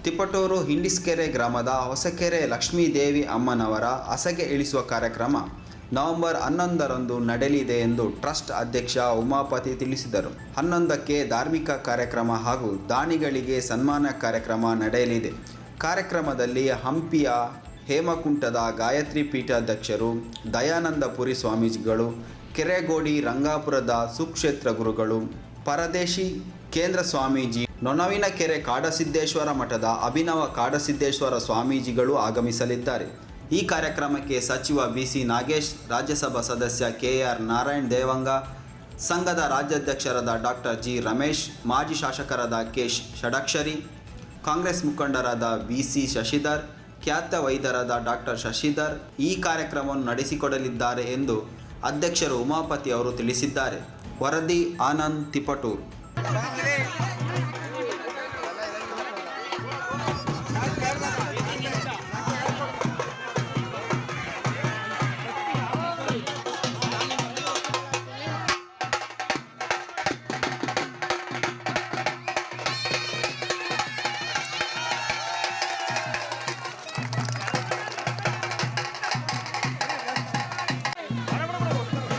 ತಿಪಟೂರು ಹಿಂಡಿಸ್ಕೆರೆ ಗ್ರಾಮದ ಹೊಸಕೆರೆ ಲಕ್ಷ್ಮೀದೇವಿ ಅಮ್ಮನವರ ಹಸೆಗೆ ಇಳಿಸುವ ಕಾರ್ಯಕ್ರಮ ನವೆಂಬರ್ 11ರಂದು ನಡೆಯಲಿದೆ ಎಂದು ಟ್ರಸ್ಟ್ ಅಧ್ಯಕ್ಷ ಉಮಾಪತಿ ತಿಳಿಸಿದರು. 11ಕ್ಕೆ ಧಾರ್ಮಿಕ ಕಾರ್ಯಕ್ರಮ ಹಾಗೂ ದಾನಿಗಳಿಗೆ ಸನ್ಮಾನ ಕಾರ್ಯಕ್ರಮ ನಡೆಯಲಿದೆ. ಕಾರ್ಯಕ್ರಮದಲ್ಲಿ ಹಂಪಿಯ ಹೇಮಕುಂಟದ ಗಾಯತ್ರಿ ಪೀಠಾಧ್ಯಕ್ಷರು, ದಯಾನಂದಪುರಿ ಸ್ವಾಮೀಜಿಗಳು, ಕೆರೆಗೋಡಿ ರಂಗಾಪುರದ ಸುಕ್ಷೇತ್ರ ಗುರುಗಳು, ಪರದೇಶಿ ಕೇಂದ್ರ ಸ್ವಾಮೀಜಿ, ನೊಣವಿನಕೆರೆ ಕಾಡಸಿದ್ದೇಶ್ವರ ಮಠದ ಅಭಿನವ ಕಾಡಸಿದ್ದೇಶ್ವರ ಸ್ವಾಮೀಜಿಗಳು ಆಗಮಿಸಲಿದ್ದಾರೆ. ಈ ಕಾರ್ಯಕ್ರಮಕ್ಕೆ ಸಚಿವ ಬಿಸಿ ನಾಗೇಶ್, ರಾಜ್ಯಸಭಾ ಸದಸ್ಯ ಕೆಆರ್ ನಾರಾಯಣ್ ದೇವಂಗ, ಸಂಘದ ರಾಜ್ಯಾಧ್ಯಕ್ಷರಾದ ಡಾಕ್ಟರ್ ಜಿ ರಮೇಶ್, ಮಾಜಿ ಶಾಸಕರಾದ ಕೆ ಷಡಕ್ಷರಿ, ಕಾಂಗ್ರೆಸ್ ಮುಖಂಡರಾದ ಬಿಸಿ ಶಶಿಧರ್, ಖ್ಯಾತ ವೈದ್ಯರಾದ ಡಾಕ್ಟರ್ ಶಶಿಧರ್ ಈ ಕಾರ್ಯಕ್ರಮವನ್ನು ನಡೆಸಿಕೊಡಲಿದ್ದಾರೆ ಎಂದು ಅಧ್ಯಕ್ಷರು ಉಮಾಪತಿ ಅವರು ತಿಳಿಸಿದ್ದಾರೆ. ವರದಿ ಆನಂದ್, ತಿಪಟೂರು.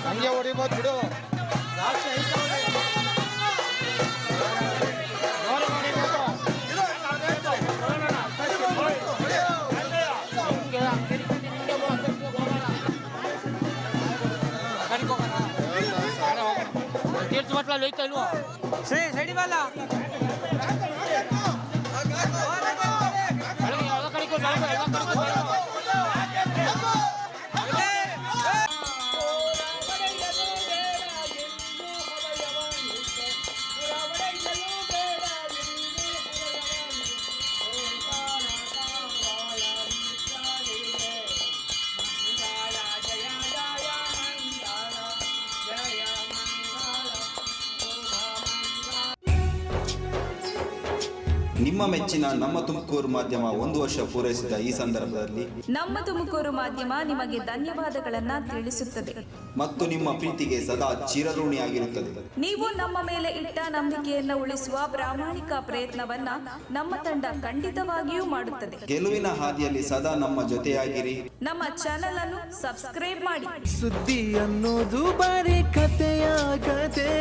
ಹಂಗೆ ಹೊಡಿಬೋದು ಬಿಡು. తీర్చిపట్ల వెహికల్ సైడ్ వాళ్ళ ನಿಮ್ಮ ಮೆಚ್ಚಿನ ನಮ್ಮ ತುಮಕೂರು ಮಾಧ್ಯಮ 1 ವರ್ಷ ಪೂರೈಸಿದ ಈ ಸಂದರ್ಭದಲ್ಲಿ ನಮ್ಮ ತುಮಕೂರು ಮಾಧ್ಯಮ ನಿಮಗೆ ಧನ್ಯವಾದಗಳನ್ನ ತಿಳಿಸುತ್ತದೆ ಮತ್ತು ನಿಮ್ಮ ಪ್ರೀತಿಗೆ ಸದಾ ಚಿರಋಣಿಯಾಗಿರುತ್ತದೆ. ನೀವು ನಮ್ಮ ಮೇಲೆ ಇಟ್ಟ ನಂಬಿಕೆಯನ್ನು ಉಳಿಸುವ ಪ್ರಾಮಾಣಿಕ ಪ್ರಯತ್ನವನ್ನ ನಮ್ಮ ತಂಡ ಖಂಡಿತವಾಗಿಯೂ ಮಾಡುತ್ತದೆ. ಗೆಲುವಿನ ಹಾದಿಯಲ್ಲಿ ಸದಾ ನಮ್ಮ ಜೊತೆಯಾಗಿರಿ. ನಮ್ಮ ಚಾನೆಲ್ ಅನ್ನು ಸಬ್ಸ್ಕ್ರೈಬ್ ಮಾಡಿ. ಸುದ್ದಿ ಅನ್ನೋದು ಬರೀ ಕಥೆಯಾಗದೆ